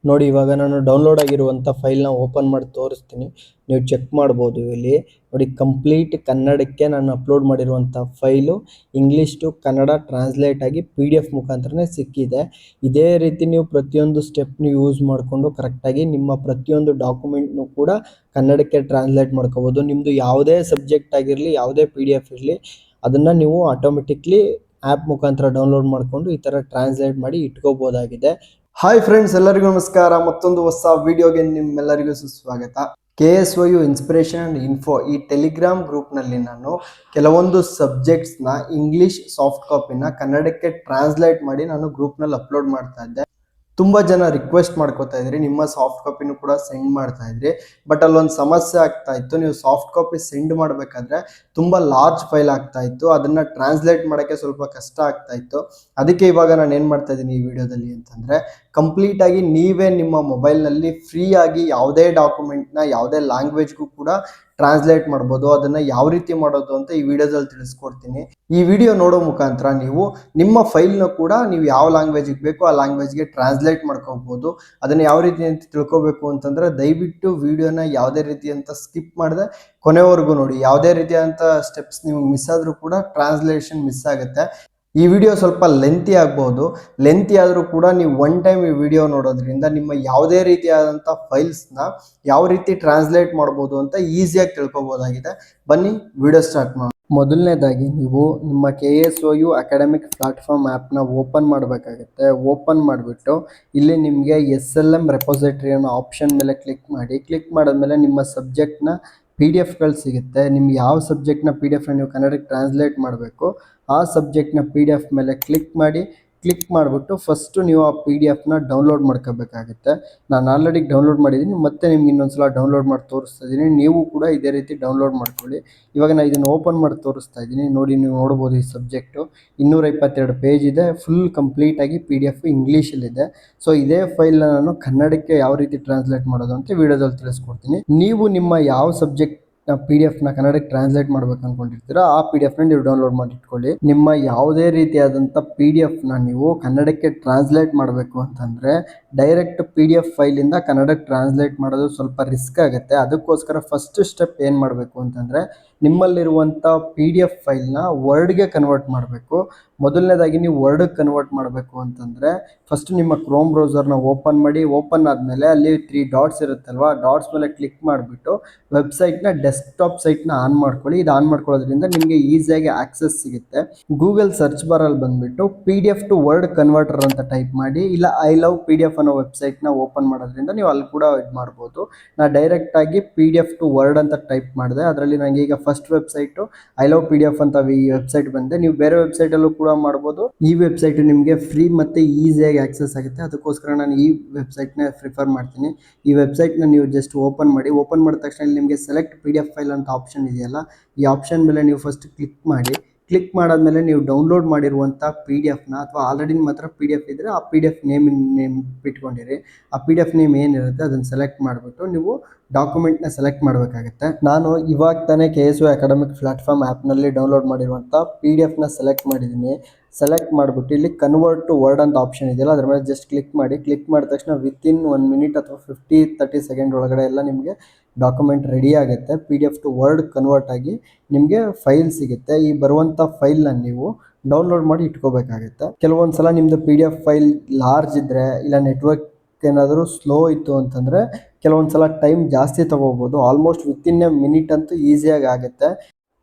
ನೋಡಿ, ಇವಾಗ ನಾನು ಡೌನ್ಲೋಡ್ ಆಗಿರುವಂಥ ಫೈಲ್ನ ಓಪನ್ ಮಾಡಿ ತೋರಿಸ್ತೀನಿ. ನೀವು ಚೆಕ್ ಮಾಡ್ಬೋದು. ಇಲ್ಲಿ ನೋಡಿ, ಕಂಪ್ಲೀಟ್ ಕನ್ನಡಕ್ಕೆ ನಾನು ಅಪ್ಲೋಡ್ ಮಾಡಿರುವಂಥ file English to Kannada translate ಆಗಿ PDF ಮುಖಾಂತರನೇ ಸಿಕ್ಕಿದೆ. ಇದೇ ರೀತಿ ನೀವು ಪ್ರತಿಯೊಂದು ಸ್ಟೆಪ್ನು ಯೂಸ್ ಮಾಡಿಕೊಂಡು ಕರೆಕ್ಟಾಗಿ ನಿಮ್ಮ ಪ್ರತಿಯೊಂದು ಡಾಕ್ಯುಮೆಂಟ್ನು ಕೂಡ ಕನ್ನಡಕ್ಕೆ ಟ್ರಾನ್ಸ್ಲೇಟ್ ಮಾಡ್ಕೋಬೋದು. ನಿಮ್ಮದು ಯಾವುದೇ ಸಬ್ಜೆಕ್ಟ್ ಆಗಿರಲಿ, ಯಾವುದೇ PDF ಇರಲಿ, ಅದನ್ನು ನೀವು ಆಟೋಮೆಟಿಕ್ಲಿ ಆ್ಯಪ್ ಮುಖಾಂತರ ಡೌನ್ಲೋಡ್ ಮಾಡಿಕೊಂಡು ಈ ಥರ ಟ್ರಾನ್ಸ್ಲೇಟ್ ಮಾಡಿ ಇಟ್ಕೋಬೋದಾಗಿದೆ. ಹಾಯ್ ಫ್ರೆಂಡ್ಸ್, ಎಲ್ಲರಿಗೂ ನಮಸ್ಕಾರ. ಮತ್ತೊಂದು ಹೊಸ ವಿಡಿಯೋಗೆ ನಿಮ್ಮೆಲ್ಲರಿಗೂ ಸುಸ್ವಾಗತ. KSYU ಇನ್ಸ್ಪಿರೇಷನ್ ಅಂಡ್ ಇನ್ಫೋ ಈ ಟೆಲಿಗ್ರಾಮ್ ಗ್ರೂಪ್ನಲ್ಲಿ ನಾನು ಕೆಲವೊಂದು ಸಬ್ಜೆಕ್ಟ್ಸ್ನ ಇಂಗ್ಲೀಷ್ ಸಾಫ್ಟ್ ಕಾಪಿನ ಕನ್ನಡಕ್ಕೆ ಟ್ರಾನ್ಸ್ಲೇಟ್ ಮಾಡಿ ನಾನು ಗ್ರೂಪ್ನಲ್ಲಿ ಅಪ್ಲೋಡ್ ಮಾಡ್ತಾ ಇದ್ದೆ. ತುಂಬ ಜನ ರಿಕ್ವೆಸ್ಟ್ ಮಾಡ್ಕೋತಾ ಇದ್ರಿ, ನಿಮ್ಮ ಸಾಫ್ಟ್ ಕಾಪಿನೂ ಕೂಡ ಸೆಂಡ್ ಮಾಡ್ತಾ ಇದ್ರಿ. ಬಟ್ ಅಲ್ಲೊಂದು ಸಮಸ್ಯೆ ಆಗ್ತಾ ಇತ್ತು. ನೀವು ಸಾಫ್ಟ್ ಕಾಪಿ ಸೆಂಡ್ ಮಾಡಬೇಕಾದ್ರೆ ತುಂಬ ಲಾರ್ಜ್ ಫೈಲ್ ಆಗ್ತಾ ಇತ್ತು. ಅದನ್ನು ಟ್ರಾನ್ಸ್ಲೇಟ್ ಮಾಡೋಕ್ಕೆ ಸ್ವಲ್ಪ ಕಷ್ಟ ಆಗ್ತಾ ಇತ್ತು. ಅದಕ್ಕೆ ಇವಾಗ ನಾನು ಏನು ಮಾಡ್ತಾ ಇದ್ದೀನಿ ಈ ವಿಡಿಯೋದಲ್ಲಿ ಅಂತಂದರೆ, ಕಂಪ್ಲೀಟಾಗಿ ನೀವೇ ನಿಮ್ಮ ಮೊಬೈಲ್ನಲ್ಲಿ ಫ್ರೀಯಾಗಿ ಯಾವುದೇ ಡಾಕ್ಯುಮೆಂಟ್ನ ಯಾವುದೇ ಲ್ಯಾಂಗ್ವೇಜ್ಗೂ ಕೂಡ ಟ್ರಾನ್ಸ್ಲೇಟ್ ಮಾಡ್ಬೋದು. ಅದನ್ನು ಯಾವ ರೀತಿ ಮಾಡೋದು ಅಂತ ಈ ವಿಡಿಯೋದಲ್ಲಿ ತಿಳಿಸ್ಕೊಡ್ತೀನಿ. ಈ ವಿಡಿಯೋ ನೋಡೋ ಮುಖಾಂತರ ನೀವು ನಿಮ್ಮ ಫೈಲ್ನ ಕೂಡ ನೀವು ಯಾವ ಲ್ಯಾಂಗ್ವೇಜಿಗೆ ಬೇಕೋ ಆ ಲ್ಯಾಂಗ್ವೇಜ್ಗೆ ಟ್ರಾನ್ಸ್ಲೇಟ್ ಮಾಡ್ಕೋಬೋದು. ಅದನ್ನು ಯಾವ ರೀತಿ ಅಂತ ತಿಳ್ಕೊಬೇಕು ಅಂತಂದರೆ ದಯವಿಟ್ಟು ವಿಡಿಯೋನ ಯಾವುದೇ ರೀತಿ ಅಂತ ಸ್ಕಿಪ್ ಮಾಡದೆ ಕೊನೆವರೆಗೂ ನೋಡಿ. ಯಾವುದೇ ರೀತಿಯಾದಂಥ ಸ್ಟೆಪ್ಸ್ ನೀವು ಮಿಸ್ ಆದರೂ ಕೂಡ ಟ್ರಾನ್ಸ್ಲೇಷನ್ ಮಿಸ್ ಆಗುತ್ತೆ. ಈ ವಿಡಿಯೋ ಸ್ವಲ್ಪ ಲೆಂತಿ ಆಗ್ಬೋದು. ಲೆಂತಿ ಆದರೂ ಕೂಡ ನೀವು ಒನ್ ಟೈಮ್ ಈ ವಿಡಿಯೋ ನೋಡೋದ್ರಿಂದ ನಿಮ್ಮ ಯಾವುದೇ ರೀತಿಯಾದಂಥ ಫೈಲ್ಸ್ನ ಯಾವ ರೀತಿ ಟ್ರಾನ್ಸ್ಲೇಟ್ ಮಾಡ್ಬೋದು ಅಂತ ಈಸಿಯಾಗಿ ತಿಳ್ಕೊಬೋದಾಗಿದೆ. ಬನ್ನಿ ವಿಡಿಯೋ ಸ್ಟಾರ್ಟ್ ಮಾಡಿ. ಮೊದಲನೇದಾಗಿ ನೀವು ನಿಮ್ಮ KSYU ಅಕಾಡೆಮಿಕ್ ಪ್ಲಾಟ್ಫಾರ್ಮ್ ಆ್ಯಪ್ನ ಓಪನ್ ಮಾಡಬೇಕಾಗುತ್ತೆ. ಓಪನ್ ಮಾಡಿಬಿಟ್ಟು ಇಲ್ಲಿ ನಿಮಗೆ SLM ರೆಪೊಸಿಟರಿ ಅನ್ನೋ ಆಪ್ಷನ್ ಮೇಲೆ ಕ್ಲಿಕ್ ಮಾಡಿ. ಕ್ಲಿಕ್ ಮಾಡಿದ್ಮೇಲೆ ನಿಮ್ಮ ಸಬ್ಜೆಕ್ಟ್ನ PDFಗಳು ಸಿಗುತ್ತೆ. ನಿಮ್ಗೆ ಯಾವ ಸಬ್ಜೆಕ್ಟ್ನ PDFನ ನೀವು ಕನ್ನಡಕ್ಕೆ ಟ್ರಾನ್ಸ್ಲೇಟ್ ಮಾಡಬೇಕು ಆ ಸಬ್ಜೆಕ್ಟ್ನ PDF ಮೇಲೆ ಕ್ಲಿಕ್ ಮಾಡಿ. ಕ್ಲಿಕ್ ಮಾಡಿಬಿಟ್ಟು ಫಸ್ಟು ನೀವು ಆ PDFನ ಡೌನ್ಲೋಡ್ ಮಾಡ್ಕೋಬೇಕಾಗುತ್ತೆ. ನಾನು ಆಲ್ರೆಡಿ ಡೌನ್ಲೋಡ್ ಮಾಡಿದ್ದೀನಿ, ಮತ್ತೆ ನಿಮ್ಗೆ ಇನ್ನೊಂದ್ಸಲ ಡೌನ್ಲೋಡ್ ಮಾಡಿ ತೋರಿಸ್ತಾ ಇದ್ದೀನಿ. ನೀವು ಕೂಡ ಇದೇ ರೀತಿ ಡೌನ್ಲೋಡ್ ಮಾಡ್ಕೊಳ್ಳಿ. ಇವಾಗ ನಾನು ಇದನ್ನು ಓಪನ್ ಮಾಡಿ ತೋರಿಸ್ತಾ ಇದ್ದೀನಿ. ನೋಡಿ, ನೀವು ನೋಡ್ಬೋದು ಈ ಸಬ್ಜೆಕ್ಟು 222 ಪೇಜ್ ಇದೆ. ಫುಲ್ ಕಂಪ್ಲೀಟಾಗಿ PDF ಇಂಗ್ಲೀಷಲ್ಲಿದೆ. ಸೊ ಇದೇ ಫೈಲ್ನ ನಾನು ಕನ್ನಡಕ್ಕೆ ಯಾವ ರೀತಿ ಟ್ರಾನ್ಸ್ಲೇಟ್ ಮಾಡೋದು ಅಂತ ವಿಡಿಯೋದಲ್ಲಿ ತಿಳಿಸ್ಕೊಡ್ತೀನಿ. ನೀವು ನಿಮ್ಮ ಯಾವ ಸಬ್ಜೆಕ್ಟ್ PDFನ ಕನ್ನಡಕ್ಕೆ ಟ್ರಾನ್ಸ್ಲೇಟ್ ಮಾಡ್ಬೇಕು ಅನ್ಕೊಂಡಿರ್ತೀರಾ ಆ PDFನ ನೀವು ಡೌನ್ಲೋಡ್ ಮಾಡಿ ಇಟ್ಕೊಳ್ಳಿ. ನಿಮ್ಮ ಯಾವುದೇ ರೀತಿಯಾದಂಥ PDFನ ನೀವು ಕನ್ನಡಕ್ಕೆ ಟ್ರಾನ್ಸ್ಲೇಟ್ ಮಾಡಬೇಕು ಅಂತಂದರೆ ಡೈರೆಕ್ಟ್ PDF ಫೈಲಿಂದ ಕನ್ನಡಕ್ಕೆ ಟ್ರಾನ್ಸ್ಲೇಟ್ ಮಾಡೋದು ಸ್ವಲ್ಪ ರಿಸ್ಕ್ ಆಗುತ್ತೆ. ಅದಕ್ಕೋಸ್ಕರ ಫಸ್ಟ್ ಸ್ಟೆಪ್ ಏನು ಮಾಡಬೇಕು ಅಂತಂದರೆ ನಿಮ್ಮಲ್ಲಿರುವಂಥ PDF ಫೈಲ್ನ ವರ್ಡ್ಗೆ ಕನ್ವರ್ಟ್ ಮಾಡಬೇಕು. ಮೊದಲನೇದಾಗಿ ನೀವು ವರ್ಡ್ಗೆ ಕನ್ವರ್ಟ್ ಮಾಡಬೇಕು ಅಂತಂದರೆ ಫಸ್ಟ್ ನಿಮ್ಮ ಕ್ರೋಮ್ ಬ್ರೌಸರ್ನ ಓಪನ್ ಮಾಡಿ. ಓಪನ್ ಆದಮೇಲೆ ಅಲ್ಲಿ 3 ಡಾಟ್ಸ್ ಇರುತ್ತಲ್ವ, ಡಾಟ್ಸ್ ಮೇಲೆ ಕ್ಲಿಕ್ ಮಾಡಿಬಿಟ್ಟು ವೆಬ್ಸೈಟ್ನ ಡೆಸ್ಕ್ಟಾಪ್ ಸೈಟ್ನ ಆನ್ ಮಾಡ್ಕೊಳ್ಳಿ. ಇದು ಆನ್ ಮಾಡ್ಕೊಳ್ಳೋದ್ರಿಂದ ನಿಮಗೆ ಈಸಿಯಾಗಿ ಆಕ್ಸೆಸ್ ಸಿಗುತ್ತೆ. ಗೂಗಲ್ ಸರ್ಚ್ ಬಾರಲ್ಲಿ ಬಂದುಬಿಟ್ಟು PDF ಟು ವರ್ಡ್ ಕನ್ವರ್ಟರ್ ಅಂತ ಟೈಪ್ ಮಾಡಿ, ಇಲ್ಲ ಐ ಲವ್ PDF ಅನ್ನೋ ವೆಬ್ಸೈಟ್ನ ಓಪನ್ ಮಾಡೋದ್ರಿಂದ ನೀವು ಅಲ್ಲಿ ಕೂಡ ಇದು ಮಾಡ್ಬೋದು. ನಾನು ಡೈರೆಕ್ಟಾಗಿ PDF ಟು ವರ್ಡ್ ಅಂತ ಟೈಪ್ ಮಾಡಿದೆ. ಅದರಲ್ಲಿ ನನಗೆ ಈಗ first website I love PDF ಅಂತ ಈ ವೆಬ್ಸೈಟ್ ಬಂದೆ. ನೀವು ಬೇರೆ ವೆಬ್ಸೈಟಲ್ಲೂ ಕೂಡ ಮಾಡ್ಬೋದು. ಈ ವೆಬ್ಸೈಟ್ ನಿಮಗೆ ಫ್ರೀ ಮತ್ತು ಈಸಿಯಾಗಿ ಆಕ್ಸೆಸ್ ಆಗುತ್ತೆ. ಅದಕ್ಕೋಸ್ಕರ ನಾನು ಈ ವೆಬ್ಸೈಟ್ನ ಪ್ರಿಫರ್ ಮಾಡ್ತೀನಿ. ಈ ವೆಬ್ಸೈಟ್ನ ನೀವು ಜಸ್ಟ್ ಓಪನ್ ಮಾಡಿ. ಓಪನ್ ಮಾಡಿದ ತಕ್ಷಣ ಇಲ್ಲಿ ನಿಮಗೆ ಸೆಲೆಕ್ಟ್ PDF ಫೈಲ್ ಅಂತ ಆಪ್ಷನ್ ಇದೆಯಲ್ಲ, ಈ ಆಪ್ಷನ್ ಮೇಲೆ ನೀವು ಫಸ್ಟ್ ಕ್ಲಿಕ್ ಮಾಡಿ. ಕ್ಲಿಕ್ ಮಾಡಾದ್ಮೇಲೆ ನೀವು ಡೌನ್ಲೋಡ್ ಮಾಡಿರುವಂಥ PDFನ ಅಥವಾ ಆಲ್ರೆಡಿ ನಿಮ್ಮ ಹತ್ರ PDF ಇದ್ದರೆ ಆ PDF ನೇಮ್ ಇಟ್ಕೊಂಡಿರಿ. ಆ PDF ನೇಮ್ ಏನಿರುತ್ತೆ ಅದನ್ನು ಸೆಲೆಕ್ಟ್ ಮಾಡಿಬಿಟ್ಟು ನೀವು ಡಾಕ್ಯುಮೆಂಟ್ನ ಸೆಲೆಕ್ಟ್ ಮಾಡಬೇಕಾಗುತ್ತೆ. ನಾನು ಇವಾಗ ತಾನೇ KSYU ಅಕಾಡೆಮಿಕ್ ಪ್ಲಾಟ್ಫಾರ್ಮ್ ಆ್ಯಪ್ನಲ್ಲಿ ಡೌನ್ಲೋಡ್ ಮಾಡಿರುವಂಥ PDFನ ಸೆಲೆಕ್ಟ್ ಮಾಡಿದ್ದೀನಿ. ಸೆಲೆಕ್ಟ್ ಮಾಡಿಬಿಟ್ಟು ಇಲ್ಲಿ ಕನ್ವರ್ಟ್ ಟು ವರ್ಡ್ ಅಂತ ಆಪ್ಷನ್ ಇದೆಯಲ್ಲ ಅದ್ರ ಮೇಲೆ ಜಸ್ಟ್ ಕ್ಲಿಕ್ ಮಾಡಿ. ಕ್ಲಿಕ್ ಮಾಡಿದ ತಕ್ಷಣ ವಿತಿನ್ 1 ಮಿನಿಟ್ ಅಥವಾ 50-30 ಸೆಕೆಂಡ್ ಒಳಗಡೆ ಎಲ್ಲ ನಿಮಗೆ ಡಾಕ್ಯುಮೆಂಟ್ ರೆಡಿ ಆಗುತ್ತೆ. PDF ಟು ವರ್ಡ್ ಕನ್ವರ್ಟ್ ಆಗಿ ನಿಮಗೆ ಫೈಲ್ ಸಿಗುತ್ತೆ. ಈ ಬರುವಂಥ ಫೈಲ್ನ ನೀವು ಡೌನ್ಲೋಡ್ ಮಾಡಿ ಇಟ್ಕೋಬೇಕಾಗುತ್ತೆ. ಕೆಲವೊಂದು ಸಲ ನಿಮ್ಮದು PDF ಫೈಲ್ ಲಾರ್ಜ್ ಇದ್ದರೆ, ಇಲ್ಲ ನೆಟ್ವರ್ಕ್ ಏನಾದರೂ ಸ್ಲೋ ಇತ್ತು ಅಂತಂದರೆ ಕೆಲವೊಂದು ಸಲ ಟೈಮ್ ಜಾಸ್ತಿ ತೊಗೋಬೋದು. ಆಲ್ಮೋಸ್ಟ್ ವಿತಿನ್ ಎ ಮಿನಿಟ್ ಅಂತೂ ಈಸಿಯಾಗಿ ಆಗುತ್ತೆ.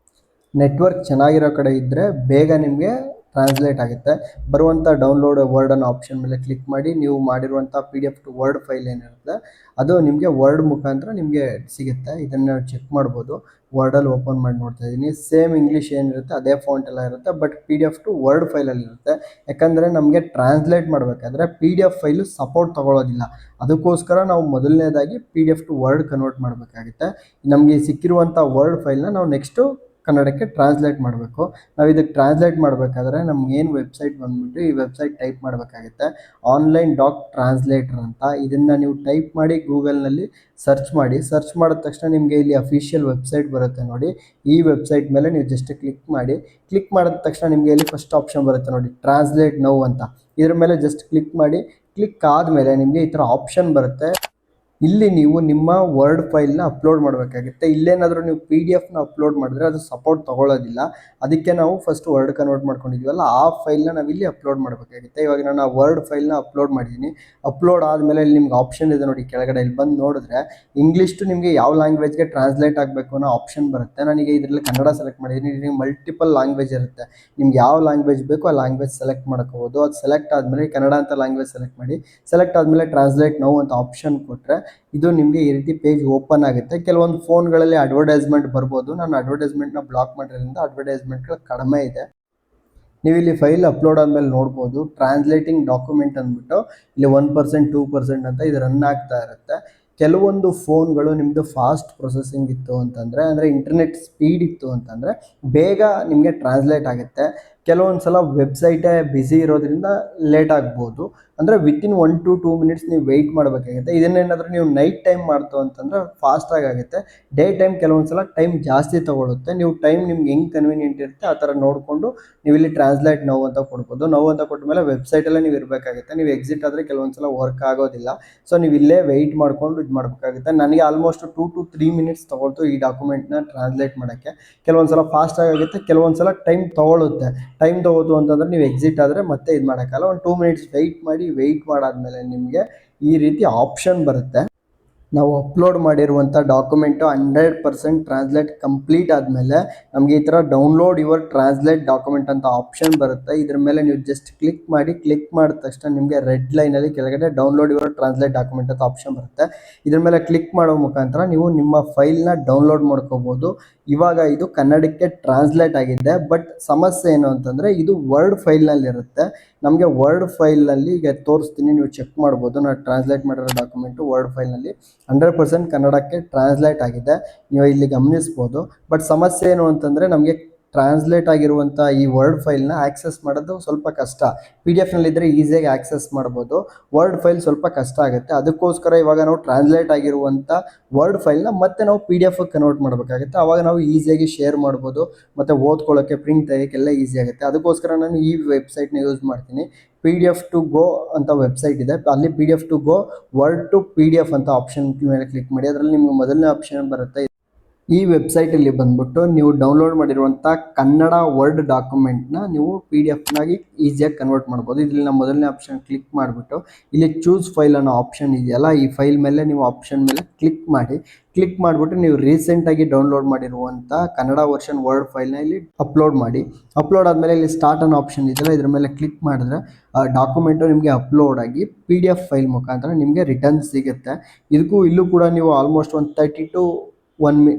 ನೆಟ್ವರ್ಕ್ ಚೆನ್ನಾಗಿರೋ ಕಡೆ ಇದ್ದರೆ ಬೇಗ ನಿಮಗೆ ಟ್ರಾನ್ಸ್ಲೇಟ್ ಆಗುತ್ತೆ. ಬರುವಂಥ ಡೌನ್ಲೋಡ್ ವರ್ಡ್ ಅನ್ನೋ ಆಪ್ಷನ್ ಮೇಲೆ ಕ್ಲಿಕ್ ಮಾಡಿ. ನೀವು ಮಾಡಿರುವಂಥ PDF ಟು ವರ್ಡ್ ಫೈಲ್ ಏನಿರುತ್ತೆ ಅದು ನಿಮಗೆ ವರ್ಡ್ ಮುಖಾಂತರ ನಿಮಗೆ ಸಿಗುತ್ತೆ. ಇದನ್ನು ಚೆಕ್ ಮಾಡ್ಬೋದು. ವರ್ಡಲ್ಲಿ ಓಪನ್ ಮಾಡಿ ನೋಡ್ತಾ ಇದ್ದೀನಿ. ಸೇಮ್ ಇಂಗ್ಲೀಷ್ ಏನಿರುತ್ತೆ ಅದೇ ಫಾಂಟ್ ಎಲ್ಲ ಇರುತ್ತೆ, ಬಟ್ PDF ಟು ವರ್ಡ್ ಫೈಲಲ್ಲಿ ಇರುತ್ತೆ. ಯಾಕಂದರೆ ನಮಗೆ ಟ್ರಾನ್ಸ್ಲೇಟ್ ಮಾಡಬೇಕಾದ್ರೆ PDF ಫೈಲು ಸಪೋರ್ಟ್ ತೊಗೊಳ್ಳೋದಿಲ್ಲ. ಅದಕ್ಕೋಸ್ಕರ ನಾವು ಮೊದಲನೇದಾಗಿ PDF ಟು ವರ್ಡ್ ಕನ್ವರ್ಟ್ ಮಾಡಬೇಕಾಗುತ್ತೆ. ನಮಗೆ ಸಿಕ್ಕಿರುವಂಥ ವರ್ಡ್ ಫೈಲ್ನ ನಾವು ನೆಕ್ಸ್ಟು ಕನ್ನಡಕ್ಕೆ ಟ್ರಾನ್ಸ್ಲೇಟ್ ಮಾಡಬೇಕು. ನಾವು ಇದಕ್ಕೆ ಟ್ರಾನ್ಸ್ಲೇಟ್ ಮಾಡಬೇಕಾದ್ರೆ ನಮಗೇನು ವೆಬ್ಸೈಟ್ ಬಂದುಬಿಟ್ಟು ಈ ವೆಬ್ಸೈಟ್ ಟೈಪ್ ಮಾಡಬೇಕಾಗುತ್ತೆ, ಆನ್ಲೈನ್ ಡಾಕ್ ಟ್ರಾನ್ಸ್ಲೇಟರ್ ಅಂತ. ಇದನ್ನು ನೀವು ಟೈಪ್ ಮಾಡಿ ಗೂಗಲ್ನಲ್ಲಿ ಸರ್ಚ್ ಮಾಡಿ. ಸರ್ಚ್ ಮಾಡಿದ ತಕ್ಷಣ ನಿಮಗೆ ಇಲ್ಲಿ ಅಫಿಷಿಯಲ್ ವೆಬ್ಸೈಟ್ ಬರುತ್ತೆ ನೋಡಿ. ಈ ವೆಬ್ಸೈಟ್ ಮೇಲೆ ನೀವು ಜಸ್ಟ್ ಕ್ಲಿಕ್ ಮಾಡಿ. ಕ್ಲಿಕ್ ಮಾಡಿದ ತಕ್ಷಣ ನಿಮಗೆ ಇಲ್ಲಿ ಫಸ್ಟ್ ಆಪ್ಷನ್ ಬರುತ್ತೆ ನೋಡಿ, ಟ್ರಾನ್ಸ್ಲೇಟ್ ನೌ ಅಂತ. ಇದ್ರ ಮೇಲೆ ಜಸ್ಟ್ ಕ್ಲಿಕ್ ಮಾಡಿ. ಕ್ಲಿಕ್ ಆದಮೇಲೆ ನಿಮಗೆ ಈ ಥರ ಆಪ್ಷನ್ ಬರುತ್ತೆ. ಇಲ್ಲಿ ನೀವು ನಿಮ್ಮ ವರ್ಡ್ ಫೈಲ್ನ ಅಪ್ಲೋಡ್ ಮಾಡಬೇಕಾಗುತ್ತೆ. ಇಲ್ಲೇನಾದರೂ ನೀವು PDF ಅಪ್ಲೋಡ್ ಮಾಡಿದ್ರೆ ಅದು ಸಪೋರ್ಟ್ ತೊಗೊಳ್ಳೋದಿಲ್ಲ. ಅದಕ್ಕೆ ನಾವು ಫಸ್ಟ್ ವರ್ಡ್ ಕನ್ವರ್ಟ್ ಮಾಡ್ಕೊಂಡಿದ್ದೀವಲ್ಲ ಆ ಫೈಲ್ನ ನಾವಿಲ್ಲಿ ಅಪ್ಲೋಡ್ ಮಾಡಬೇಕಾಗುತ್ತೆ. ಇವಾಗ ನಾನು ಆ ವರ್ಡ್ ಫೈಲ್ನ ಅಪ್ಲೋಡ್ ಮಾಡಿದ್ದೀನಿ. ಅಪ್ಲೋಡ್ ಆದಮೇಲೆ ಇಲ್ಲಿ ನಿಮ್ಗೆ ಆಪ್ಷನ್ ಇದೆ ನೋಡಿ ಕೆಳಗಡೆ. ಇಲ್ಲಿ ಬಂದು ನೋಡಿದ್ರೆ ಇಂಗ್ಲೀಷ್ ಟು ನಿಮಗೆ ಯಾವ ಲ್ಯಾಂಗ್ವೇಜ್ಗೆ ಟ್ರಾನ್ಸ್ಲೇಟ್ ಆಗಬೇಕು ಅನ್ನೋ ಆಪ್ಷನ್ ಬರುತ್ತೆ. ನನಗೆ ಇದರಲ್ಲಿ ಕನ್ನಡ ಸೆಲೆಕ್ಟ್ ಮಾಡಿದ್ದೀನಿ. ನಿಮಗೆ ಮಲ್ಟಿಪಲ್ ಲ್ಯಾಂಗ್ವೇಜ್ ಇರುತ್ತೆ. ನಿಮ್ಗೆ ಯಾವ ಲ್ಯಾಂಗ್ವೇಜ್ ಬೇಕೋ ಆ ಲ್ಯಾಂಗ್ವೇಜ್ ಸೆಲೆಕ್ಟ್ ಮಾಡ್ಕೋಬೋದು. ಅದು ಸೆಲೆಕ್ಟ್ ಆದಮೇಲೆ ಕನ್ನಡ ಅಂತ ಲ್ಯಾಂಗ್ವೇಜ್ ಸೆಲೆಕ್ಟ್ ಮಾಡಿ. ಸೆಲೆಕ್ಟ್ ಆದಮೇಲೆ ಟ್ರಾನ್ಸ್ಲೇಟ್ ನೌ ಅಂತ ಆಪ್ಷನ್ ಕೊಟ್ಟರೆ ಇದು ನಿಮಗೆ ಈ ರೀತಿ ಪೇಜ್ ಓಪನ್ ಆಗುತ್ತೆ. ಕೆಲವೊಂದು ಫೋನ್ಗಳಲ್ಲಿ ಅಡ್ವರ್ಟೈಸ್ಮೆಂಟ್ ಬರ್ಬೋದು. ನಾನು ಅಡ್ವರ್ಟೈಸ್ಮೆಂಟ್ನ ಬ್ಲಾಕ್ ಮಾಡಿರೋದ್ರಿಂದ ಅಡ್ವರ್ಟೈಸ್ಮೆಂಟ್ಗಳು ಕಡಿಮೆ ಇದೆ. ನೀವು ಇಲ್ಲಿ ಫೈಲ್ ಅಪ್ಲೋಡ್ ಆದಮೇಲೆ ನೋಡ್ಬೋದು ಟ್ರಾನ್ಸ್ಲೇಟಿಂಗ್ ಡಾಕ್ಯುಮೆಂಟ್ ಅಂದ್ಬಿಟ್ಟು ಇಲ್ಲಿ 1% 2% ಅಂತ ಇದು ರನ್ ಆಗ್ತಾ ಇರುತ್ತೆ. ಕೆಲವೊಂದು ಫೋನ್ಗಳು ನಿಮ್ಮದು ಫಾಸ್ಟ್ ಪ್ರೊಸೆಸಿಂಗ್ ಇತ್ತು ಅಂತಂದರೆ, ಅಂದರೆ ಇಂಟರ್ನೆಟ್ ಸ್ಪೀಡ್ ಇತ್ತು ಅಂತಂದರೆ ಬೇಗ ನಿಮಗೆ ಟ್ರಾನ್ಸ್ಲೇಟ್ ಆಗುತ್ತೆ. ಕೆಲವೊಂದು ಸಲ ವೆಬ್ಸೈಟೇ ಬ್ಯುಸಿ ಇರೋದ್ರಿಂದ ಲೇಟ್ ಆಗ್ಬೋದು. ಅಂದರೆ ವಿತಿನ್ 1 to 2 minutes ನೀವು ವೆಯ್ಟ್ ಮಾಡಬೇಕಾಗುತ್ತೆ. ಇದನ್ನೇನಾದರೂ ನೀವು ನೈಟ್ ಟೈಮ್ ಮಾಡ್ತು ಅಂತಂದರೆ ಫಾಸ್ಟಾಗಿ ಆಗುತ್ತೆ. ಡೇ ಟೈಮ್ ಕೆಲವೊಂದು ಸಲ ಟೈಮ್ ಜಾಸ್ತಿ ತೊಗೊಳುತ್ತೆ. ನೀವು ಟೈಮ್ ನಿಮ್ಗೆ ಹೆಂಗೆ ಕನ್ವೀನಿಯೆಂಟ್ ಇರುತ್ತೆ ಆ ಥರ ನೋಡಿಕೊಂಡು ನೀವು ಇಲ್ಲಿ ಟ್ರಾನ್ಸ್ಲೇಟ್ ನೌ ಅಂತ ಕೊಡ್ಬೋದು. ನೌ ಅಂತ ಕೊಟ್ಟ ಮೇಲೆ ವೆಬ್ಸೈಟಲ್ಲೇ ನೀವು ಇರಬೇಕಾಗುತ್ತೆ. ನೀವು ಎಕ್ಸಿಟ್ ಆದರೆ ಕೆಲವೊಂದು ಸಲ ವರ್ಕ್ ಆಗೋದಿಲ್ಲ. ಸೊ ನೀವು ಇಲ್ಲೇ ವೆಯ್ಟ್ ಮಾಡಿಕೊಂಡು ಇದು ಮಾಡಬೇಕಾಗುತ್ತೆ. ನನಗೆ ಆಲ್ಮೋಸ್ಟ್ 2 to 3 minutes ತೊಗೊಳ್ತು ಈ ಡಾಕ್ಯುಮೆಂಟ್ನ ಟ್ರಾನ್ಸ್ಲೇಟ್ ಮಾಡೋಕ್ಕೆ. ಕೆಲವೊಂದು ಸಲ ಫಾಸ್ಟಾಗಿ ಆಗುತ್ತೆ, ಕೆಲವೊಂದು ಸಲ ಟೈಮ್ ತೊಗೊಳುತ್ತೆ. ಟೈಮ್ ತೊಗೋತು ಅಂತಂದರೆ ನೀವು ಎಕ್ಸಿಟ್ ಆದರೆ ಮತ್ತೆ ಇದು ಮಾಡೋಕ್ಕಲ್ಲ. ಒಂದು 2 minutes ವೆಯ್ಟ್ ಮಾಡಾದಮೇಲೆ ನಿಮಗೆ ಈ ರೀತಿ ಆಪ್ಷನ್ ಬರುತ್ತೆ. ನಾವು ಅಪ್ಲೋಡ್ ಮಾಡಿರುವಂಥ ಡಾಕ್ಯುಮೆಂಟು 100% ಟ್ರಾನ್ಸ್ಲೇಟ್ ಕಂಪ್ಲೀಟ್ ಆದಮೇಲೆ ನಮಗೆ ಈ ಥರ ಡೌನ್ಲೋಡ್ ಯುವರ್ ಟ್ರಾನ್ಸ್ಲೇಟ್ ಡಾಕ್ಯುಮೆಂಟ್ ಅಂತ ಆಪ್ಷನ್ ಬರುತ್ತೆ. ಇದ್ರ ಮೇಲೆ ನೀವು ಜಸ್ಟ್ ಕ್ಲಿಕ್ ಮಾಡಿದ ತಕ್ಷಣ ನಿಮಗೆ ರೆಡ್ ಲೈನಲ್ಲಿ ಕೆಳಗಡೆ ಡೌನ್ಲೋಡ್ ಯುವರ್ ಟ್ರಾನ್ಸ್ಲೇಟ್ ಡಾಕ್ಯುಮೆಂಟ್ ಅಂತ ಆಪ್ಷನ್ ಬರುತ್ತೆ. ಇದ್ರ ಮೇಲೆ ಕ್ಲಿಕ್ ಮಾಡೋ ಮುಖಾಂತರ ನೀವು ನಿಮ್ಮ ಫೈಲ್ನ ಡೌನ್ಲೋಡ್ ಮಾಡ್ಕೋಬೋದು. ಇವಾಗ ಇದು ಕನ್ನಡಕ್ಕೆ ಟ್ರಾನ್ಸ್ಲೇಟ್ ಆಗಿದೆ. ಬಟ್ ಸಮಸ್ಯೆ ಏನು ಅಂತಂದರೆ ಇದು ವರ್ಡ್ ಫೈಲ್ನಲ್ಲಿರುತ್ತೆ. ನಮಗೆ ವರ್ಡ್ ಫೈಲ್ನಲ್ಲಿ ಈಗ ತೋರಿಸ್ತೀನಿ, ನೀವು ಚೆಕ್ ಮಾಡ್ಬೋದು. ನಾನು ಟ್ರಾನ್ಸ್ಲೇಟ್ ಮಾಡಿರೋ ಡಾಕ್ಯುಮೆಂಟು ವರ್ಡ್ ಫೈಲ್ನಲ್ಲಿ 100% ಕನ್ನಡಕ್ಕೆ ಟ್ರಾನ್ಸ್ಲೇಟ್ ಆಗಿದೆ. ನೀವು ಇಲ್ಲಿ ಗಮನಿಸ್ಬೋದು. ಬಟ್ ಸಮಸ್ಯೆ ಏನು ಅಂತಂದರೆ ನಮಗೆ ಟ್ರಾನ್ಸ್ಲೇಟ್ ಆಗಿರುವಂಥ ಈ ವರ್ಡ್ ಫೈಲ್ನ ಆಕ್ಸೆಸ್ ಮಾಡೋದು ಸ್ವಲ್ಪ ಕಷ್ಟ. PDF ಈಸಿಯಾಗಿ ಆಕ್ಸೆಸ್ ಮಾಡ್ಬೋದು. ವರ್ಡ್ ಫೈಲ್ ಸ್ವಲ್ಪ ಕಷ್ಟ ಆಗುತ್ತೆ. ಅದಕ್ಕೋಸ್ಕರ ಇವಾಗ ನಾವು ಟ್ರಾನ್ಸ್ಲೇಟ್ ಆಗಿರುವಂಥ ವರ್ಡ್ ಫೈಲ್ನ ಮತ್ತೆ ನಾವು PDF ಕನ್ವರ್ಟ್ ಮಾಡಬೇಕಾಗುತ್ತೆ. ಆವಾಗ ನಾವು ಈಸಿಯಾಗಿ ಶೇರ್ ಮಾಡ್ಬೋದು ಮತ್ತು ಓದ್ಕೊಳ್ಳೋಕ್ಕೆ, ಪ್ರಿಂಟ್ ತೆಗೆಯೋಕ್ಕೆಲ್ಲ ಈಸಿ ಆಗುತ್ತೆ. ಅದಕ್ಕೋಸ್ಕರ ನಾನು ಈ ವೆಬ್ಸೈಟ್ನ ಯೂಸ್ ಮಾಡ್ತೀನಿ. PDF to go ಅಂತ ವೆಬ್ಸೈಟ್ ಇದೆ. ಅಲ್ಲಿ PDF to go word to PDF ಅಂತ ಆಪ್ಷನ್ ಮೇಲೆ ಕ್ಲಿಕ್ ಮಾಡಿ. ಅದರಲ್ಲಿ ನಿಮಗೆ ಮೊದಲನೇ ಆಪ್ಷನ್ ಬರುತ್ತೆ. ಈ ವೆಬ್ಸೈಟಲ್ಲಿ ಬಂದ್ಬಿಟ್ಟು ನೀವು ಡೌನ್ಲೋಡ್ ಮಾಡಿರುವಂಥ ಕನ್ನಡ ವರ್ಡ್ ಡಾಕ್ಯುಮೆಂಟ್ನ ನೀವು PDF ಈಸಿಯಾಗಿ ಕನ್ವರ್ಟ್ ಮಾಡ್ಬೋದು. ಇದರಲ್ಲಿ ನಾವು ಮೊದಲನೇ ಆಪ್ಷನ್ ಕ್ಲಿಕ್ ಮಾಡಿಬಿಟ್ಟು ಇಲ್ಲಿ ಚೂಸ್ ಫೈಲ್ ಅನ್ನೋ ಆಪ್ಷನ್ ಇದೆಯಲ್ಲ, ಈ ಫೈಲ್ ಮೇಲೆ ನೀವು ಆಪ್ಷನ್ ಮೇಲೆ ಕ್ಲಿಕ್ ಮಾಡಿಬಿಟ್ಟು ನೀವು ರೀಸೆಂಟಾಗಿ ಡೌನ್ಲೋಡ್ ಮಾಡಿರುವಂಥ ಕನ್ನಡ ವರ್ಷನ್ ವರ್ಡ್ ಫೈಲ್ನ ಇಲ್ಲಿ ಅಪ್ಲೋಡ್ ಮಾಡಿ. ಅಪ್ಲೋಡ್ ಆದಮೇಲೆ ಇಲ್ಲಿ ಸ್ಟಾರ್ಟ್ ಅನ್ನೋ ಆಪ್ಷನ್ ಇದೆಯಲ್ಲ, ಇದ್ರ ಮೇಲೆ ಕ್ಲಿಕ್ ಮಾಡಿದ್ರೆ ಡಾಕ್ಯುಮೆಂಟು ನಿಮಗೆ ಅಪ್ಲೋಡ್ ಆಗಿ PDF ಫೈಲ್ ಮುಖಾಂತರ ನಿಮಗೆ ರಿಟರ್ನ್ ಸಿಗುತ್ತೆ. ಇಲ್ಲೂ ಕೂಡ ನೀವು ಆಲ್ಮೋಸ್ಟ್ ಒಂದು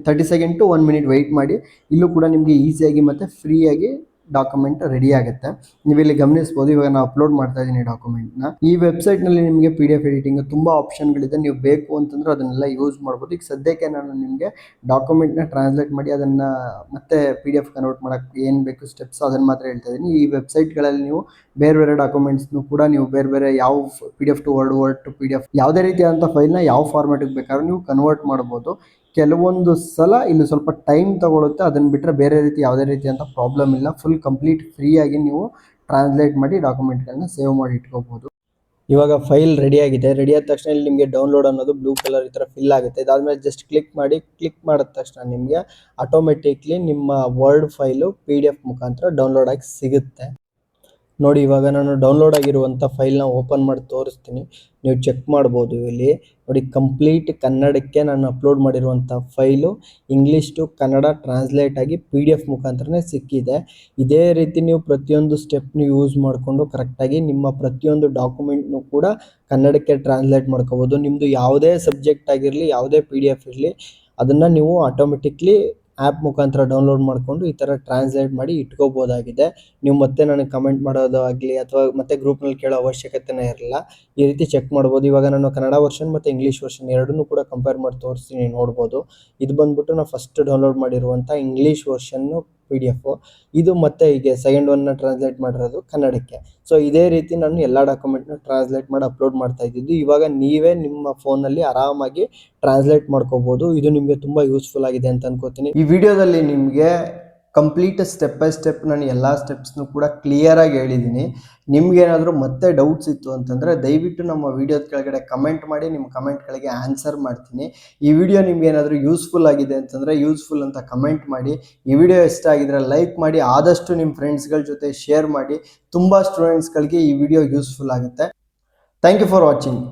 30 ಸೆಕೆಂಡ್ ಟು 1 minute ವೆಯ್ಟ್ ಮಾಡಿ. ಇಲ್ಲೂ ಕೂಡ ನಿಮಗೆ ಈಸಿಯಾಗಿ ಮತ್ತು ಫ್ರೀಯಾಗಿ ಡಾಕ್ಯುಮೆಂಟ್ ರೆಡಿ ಆಗುತ್ತೆ. ನೀವು ಇಲ್ಲಿ ಗಮನಿಸ್ಬೋದು. ಇವಾಗ ನಾನು ಅಪ್ಲೋಡ್ ಮಾಡ್ತಾ ಇದ್ದೀನಿ ಡಾಕ್ಯುಮೆಂಟ್ನ. ಈ ವೆಬ್ಸೈಟ್ನಲ್ಲಿ ನಿಮಗೆ PDF ಎಡಿಟಿಂಗ್ ತುಂಬ ಆಪ್ಷನ್ಗಳಿದೆ. ನೀವು ಬೇಕು ಅಂತಂದ್ರೆ ಅದನ್ನೆಲ್ಲ ಯೂಸ್ ಮಾಡ್ಬೋದು. ಈಗ ಸದ್ಯಕ್ಕೆ ನಾನು ನಿಮಗೆ ಡಾಕ್ಯುಮೆಂಟ್ನ ಟ್ರಾನ್ಸ್ಲೇಟ್ ಮಾಡಿ ಅದನ್ನು ಮತ್ತೆ PDF ಕನ್ವರ್ಟ್ ಮಾಡೋಕ್ಕೆ ಏನು ಬೇಕು ಸ್ಟೆಪ್ಸ್ ಅದನ್ನು ಮಾತ್ರ ಹೇಳ್ತಾ ಇದ್ದೀನಿ. ಈ ವೆಬ್ಸೈಟ್ಗಳಲ್ಲಿ ನೀವು ಬೇರೆ ಡಾಕ್ಯುಮೆಂಟ್ಸ್ನು ಕೂಡ ನೀವು ಬೇರೆ ಯಾವ PDF to word to PDF ಯಾವುದೇ ರೀತಿಯಾದಂಥ ಫೈಲ್ನ ಯಾವ ಫಾರ್ಮ್ಯಾಟಿಗೆ ಬೇಕಾದ್ರೂ ನೀವು ಕನ್ವರ್ಟ್ ಮಾಡ್ಬೋದು. ಕೆಲವೊಂದು ಸಲ ಇಲ್ಲಿ ಸ್ವಲ್ಪ ಟೈಮ್ ತಗೊಳುತ್ತೆ. ಅದನ್ನು ಬಿಟ್ಟರೆ ಬೇರೆ ರೀತಿ ಯಾವುದೇ ರೀತಿಯಂಥ ಪ್ರಾಬ್ಲಮ್ ಇಲ್ಲ. ಫುಲ್ ಕಂಪ್ಲೀಟ್ ಫ್ರೀಯಾಗಿ ನೀವು ಟ್ರಾನ್ಸ್ಲೇಟ್ ಮಾಡಿ ಡಾಕ್ಯುಮೆಂಟ್ಗಳನ್ನ ಸೇವ್ ಮಾಡಿ ಇಟ್ಕೋಬೋದು. ಇವಾಗ ಫೈಲ್ ರೆಡಿ ಆಗಿದೆ. ರೆಡಿ ಆದ ತಕ್ಷಣ ಇಲ್ಲಿ ನಿಮಗೆ ಡೌನ್ಲೋಡ್ ಅನ್ನೋದು ಬ್ಲೂ ಕಲರ್ ಈ ಥರ ಫಿಲ್ ಆಗುತ್ತೆ. ಇದಾದಮೇಲೆ ಜಸ್ಟ್ ಕ್ಲಿಕ್ ಮಾಡಿದ ತಕ್ಷಣ ನಿಮಗೆ ಆಟೋಮೆಟಿಕ್ಲಿ ನಿಮ್ಮ ವರ್ಡ್ ಫೈಲು PDF ಮುಖಾಂತರ ಡೌನ್ಲೋಡ್ ಆಗಿ ಸಿಗುತ್ತೆ. ನೋಡಿ, ಇವಾಗ ನಾನು ಡೌನ್ಲೋಡ್ ಆಗಿರುವಂಥ ಫೈಲ್ನ ಓಪನ್ ಮಾಡಿ ತೋರಿಸ್ತೀನಿ. ನೀವು ಚೆಕ್ ಮಾಡ್ಬೋದು. ಇಲ್ಲಿ ನೋಡಿ, ಕಂಪ್ಲೀಟ್ ಕನ್ನಡಕ್ಕೆ ನಾನು ಅಪ್ಲೋಡ್ ಮಾಡಿರುವಂಥ file English to Kannada translate ಆಗಿ PDF ಮುಖಾಂತರನೇ ಸಿಕ್ಕಿದೆ. ಇದೇ ರೀತಿ ನೀವು ಪ್ರತಿಯೊಂದು ಸ್ಟೆಪ್ನು ಯೂಸ್ ಮಾಡಿಕೊಂಡು ಕರೆಕ್ಟಾಗಿ ನಿಮ್ಮ ಪ್ರತಿಯೊಂದು ಡಾಕ್ಯುಮೆಂಟ್ನು ಕೂಡ ಕನ್ನಡಕ್ಕೆ ಟ್ರಾನ್ಸ್ಲೇಟ್ ಮಾಡ್ಕೋಬೋದು. ನಿಮ್ಮದು ಯಾವುದೇ ಸಬ್ಜೆಕ್ಟ್ ಆಗಿರಲಿ, ಯಾವುದೇ PDF ಇರಲಿ, ಅದನ್ನು ನೀವು ಆಟೋಮೆಟಿಕ್ಲಿ ಆ್ಯಪ್ ಮುಖಾಂತರ ಡೌನ್ಲೋಡ್ ಮಾಡಿಕೊಂಡು ಈ ಥರ ಟ್ರಾನ್ಸ್ಲೇಟ್ ಮಾಡಿ ಇಟ್ಕೋಬೋದಾಗಿದೆ. ನೀವು ಮತ್ತೆ ನನಗೆ ಕಮೆಂಟ್ ಮಾಡೋದು ಆಗಲಿ ಅಥವಾ ಮತ್ತೆ ಗ್ರೂಪ್ನಲ್ಲಿ ಕೇಳೋ ಅವಶ್ಯಕತೆನೇ ಇರಲ್ಲ. ಈ ರೀತಿ ಚೆಕ್ ಮಾಡ್ಬೋದು. ಇವಾಗ ನಾನು ಕನ್ನಡ ವರ್ಷನ್ ಮತ್ತು ಇಂಗ್ಲೀಷ್ ವರ್ಷನ್ ಎರಡನ್ನೂ ಕೂಡ ಕಂಪೇರ್ ಮಾಡಿ ತೋರಿಸ್ತೀನಿ, ನೋಡ್ಬೋದು. ಇದು ಬಂದ್ಬಿಟ್ಟು ನಾನು ಫಸ್ಟ್ ಡೌನ್ಲೋಡ್ ಮಾಡಿರುವಂಥ ಇಂಗ್ಲೀಷ್ ವರ್ಷನ್ನು PDF. ಇದು ಮತ್ತೆ ಹೀಗೆ ಸೆಕೆಂಡ್ ಒನ್ನ ಟ್ರಾನ್ಸ್ಲೇಟ್ ಮಾಡಿರೋದು ಕನ್ನಡಕ್ಕೆ. ಸೊ ಇದೇ ರೀತಿ ನಾನು ಎಲ್ಲ ಡಾಕ್ಯುಮೆಂಟ್ನ ಟ್ರಾನ್ಸ್ಲೇಟ್ ಮಾಡಿ ಅಪ್ಲೋಡ್ ಮಾಡ್ತಾ ಇದ್ದಿದ್ದು. ಇವಾಗ ನೀವೇ ನಿಮ್ಮ ಫೋನಲ್ಲಿ ಆರಾಮಾಗಿ ಟ್ರಾನ್ಸ್ಲೇಟ್ ಮಾಡ್ಕೋಬೋದು. ಇದು ನಿಮಗೆ ತುಂಬ ಯೂಸ್ಫುಲ್ ಆಗಿದೆ ಅಂತ ಅನ್ಕೋತೀನಿ. ಈ ವಿಡಿಯೋದಲ್ಲಿ ನಿಮಗೆ ಕಂಪ್ಲೀಟ್ ಸ್ಟೆಪ್ ಬೈ ಸ್ಟೆಪ್ ನಾನು ಎಲ್ಲ ಸ್ಟೆಪ್ಸ್ನು ಕೂಡ ಕ್ಲಿಯರಾಗಿ ಹೇಳಿದ್ದೀನಿ. ನಿಮ್ಗೇನಾದರೂ ಮತ್ತೆ ಡೌಟ್ಸ್ ಇತ್ತು ಅಂತಂದರೆ ದಯವಿಟ್ಟು ನಮ್ಮ ವಿಡಿಯೋದ ಕೆಳಗಡೆ ಕಮೆಂಟ್ ಮಾಡಿ, ನಿಮ್ಮ ಕಮೆಂಟ್ಗಳಿಗೆ ಆನ್ಸರ್ ಮಾಡ್ತೀನಿ. ಈ ವಿಡಿಯೋ ನಿಮ್ಗೇನಾದರೂ ಯೂಸ್ಫುಲ್ ಆಗಿದೆ ಅಂತಂದರೆ ಯೂಸ್ಫುಲ್ ಅಂತ ಕಮೆಂಟ್ ಮಾಡಿ. ಈ ವಿಡಿಯೋ ಇಷ್ಟ ಆಗಿದ್ರೆ ಲೈಕ್ ಮಾಡಿ, ಆದಷ್ಟು ನಿಮ್ಮ ಫ್ರೆಂಡ್ಸ್ಗಳ ಜೊತೆ ಶೇರ್ ಮಾಡಿ. ತುಂಬ ಸ್ಟೂಡೆಂಟ್ಸ್ಗಳಿಗೆ ಈ ವಿಡಿಯೋ ಯೂಸ್ಫುಲ್ ಆಗುತ್ತೆ. Thank you for watching.